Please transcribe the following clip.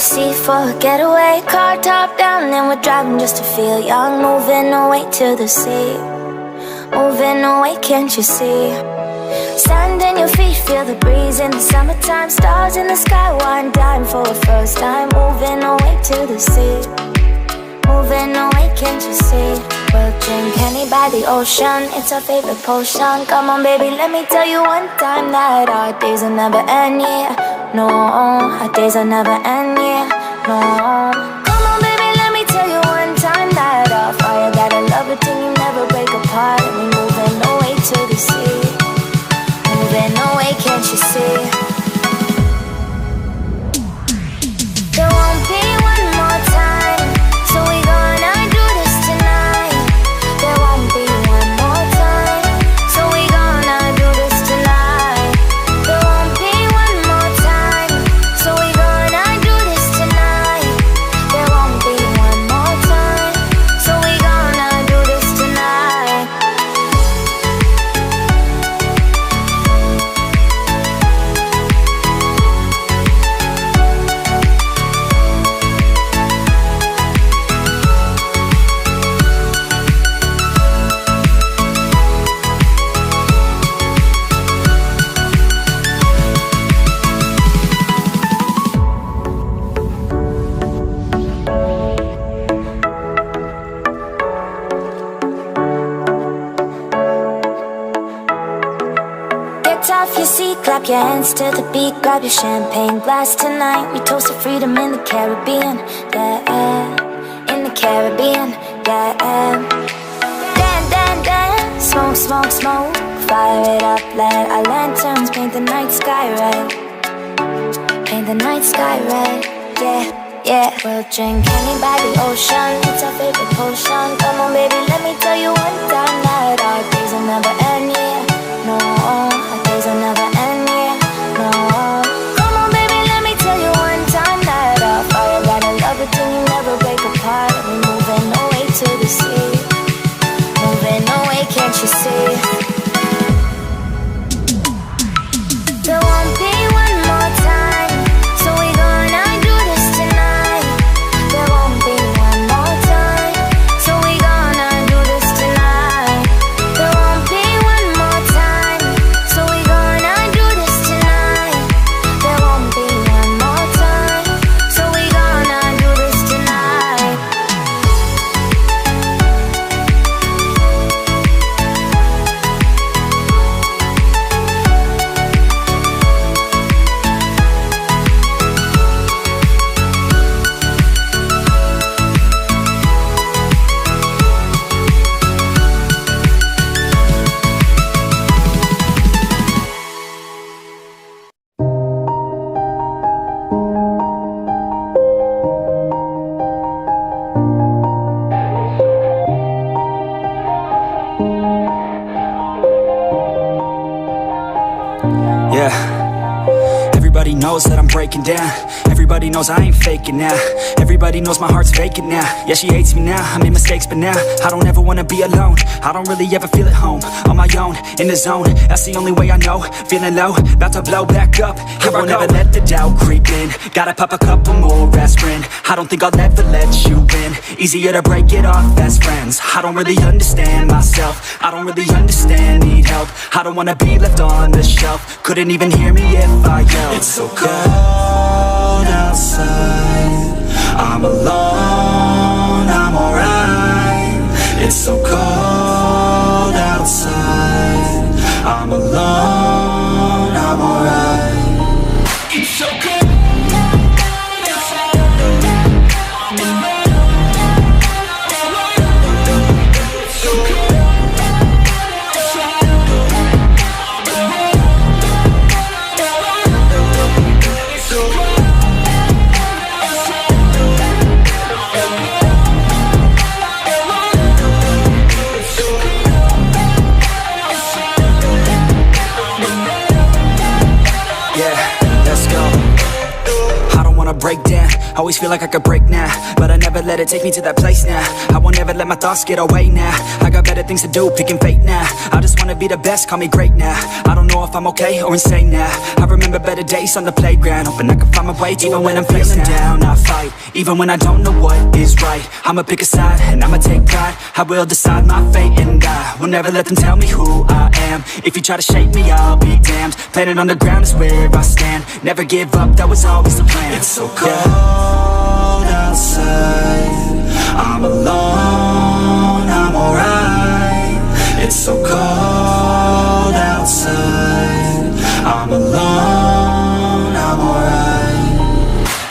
sea for a getaway. Car top down and we're driving just to feel young. Moving away to the sea, moving away, can't you see? Sand in your feet, feel the breeze in the summertime. Stars in the sky, one dime for a first time. Moving away to the sea, moving away, can't you see? We'll drink Henny by the ocean, it's our favorite potion. Come on baby, let me tell you one time that our days will never end, yeah. No, our days will never end, yeah. No. Come on baby, let me tell you one time that our fire got a love it till you never break apart. And we moving away to the sea, moving away, can't you see? There won't be one more time, so we gonna do this tonight. There won't be one more time, so we gonna do this tonight. There won't be one more time, so we gonna do this tonight. There won't be one more time, so we gonna do this tonight. Get off your seat, clap your hands to the beat. Grab your champagne glass tonight. We toast to freedom in the Caribbean, yeah, in the Caribbean, yeah. Dance, dance, dance, smoke, smoke, smoke. Fire it up, let our lanterns paint the night sky red. Paint the night sky red, yeah, yeah. We'll drink Henny by the ocean, it's our favorite potion. Come on baby, let me tell you one time that our days will never end, yeah. No, our days will never end, yeah. No. Come on baby, let me tell you one time that our fire got a love it till you never break apart. And we moving away to the sea, moving away, can't you see? There won't be one more time, so we gonna do this tonight. There won't be one more time, so we gonna do this tonight. There won't be one more time, so we gonna do this tonight. There won't be one more time, so we gonna do this tonight. Yeah, everybody knows that I'm breaking down. Everybody knows I ain't faking now. Everybody knows my heart's vacant now. Yeah, she hates me now, I made mistakes but now I don't ever wanna be alone. I don't really ever feel at home. On my own, in the zone, that's the only way I know. Feeling low, about to blow back up. I won't ever let the doubt creep in. Gotta pop a couple more aspirin. I don't think I'll ever let you in. Easier to break it off best friends. I don't really understand myself. I don't really understand, need help. I don't wanna be left on the shelf. Couldn't even hear me if I yelled. It's so cold outside, I'm alone, I'm alright. It's so cold outside, I'm alone, I'm alright. It's so cold. Break down, always feel like I could break now, but I never let it take me to that place now. I won't ever let my thoughts get away now. I got better things to do, picking fate now. I just wanna wanna be the best, call me great now. I don't know if I'm okay or insane now. I remember better days on the playground, hoping I can find my way even when I'm feeling down. I fight, even when I don't know what is right. I'ma pick a side, and I'ma take pride. I will decide my fate, and I will never let them tell me who I am. If you try to shape me, I'll be damned. Planet on the ground is where I stand. Never give up, that was always the plan. It's so cold outside, I'm alone, I'm alright. It's so cold outside, I'm alone.